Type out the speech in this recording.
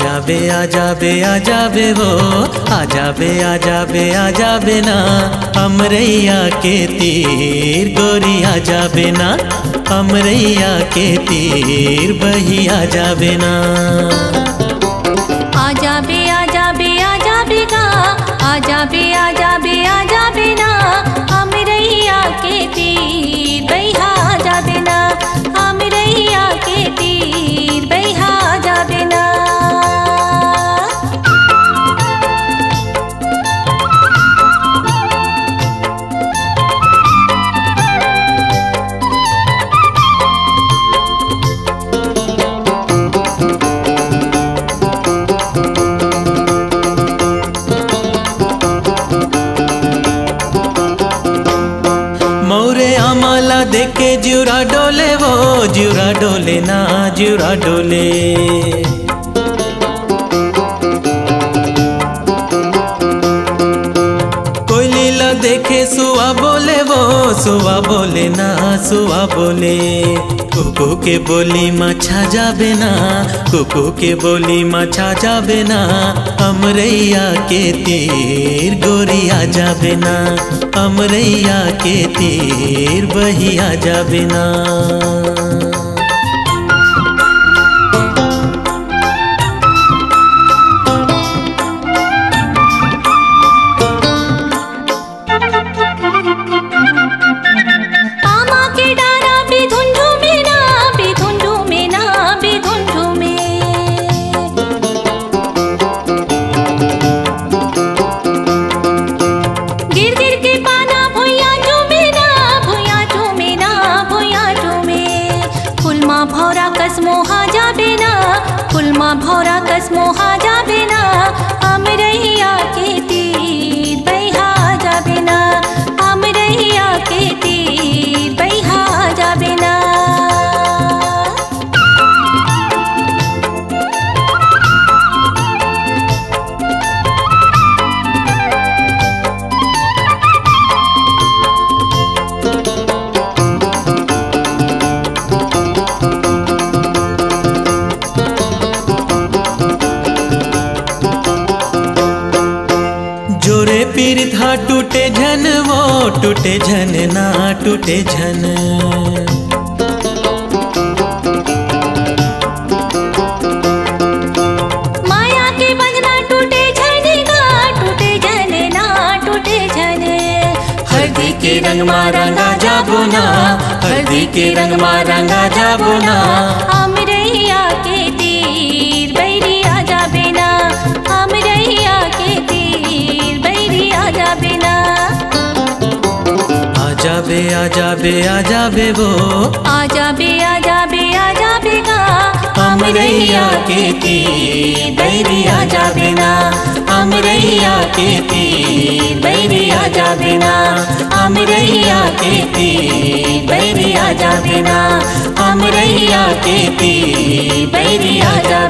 आजाबे वो आजाबे ना अमरैया के तीर गोरी आजाबे ना अमरैया के तीर बही आजाबे ना आजाबे गा आजाबे ना अमरैया के तीर बहा आजाबे ना अमरैया के तीर बहा आजाबे ना। मोरे आमाला देखे जुरा डोले वो जुरा डोले ना जुरा डोले कोयलीला देखे सुआ बोले वो सुआ बोले ना सुआ बोले कुकू के बोली मछा जाबे ना कुकू के बोली मछा जाबे ना अमरैया के तीर गोरी आ जाबे ना अमरैया के तीर बही आ जाबे ना। फुलमा भौरा कसमो हा जाबे ना अमरैया के तीर बहा जाबे ना अमरैया के तीर बहा जाबे ना। जोरे पीर था टूटे झन वो टूटे झन ना टूटे झन माया के बंधना टूटे झन गा टूटे झन ना टूटे झन हल्दी के रंग में रंगा जाबो ना हल्दी के रंग में रंगा जाबो ना अमरैया के तीर बैरी आ जाबे ना अमरैया के तीर बैरी आ जाबे ना। आजाबे वो आजाबे गा अमरैया के तीर बैरी आ जाबे ना अमरैया के तीर बैरी आ जाबे ना अमरैया के तीर बैरी आ जाबे ना अमरैया के तीर बैरी आ जाबे।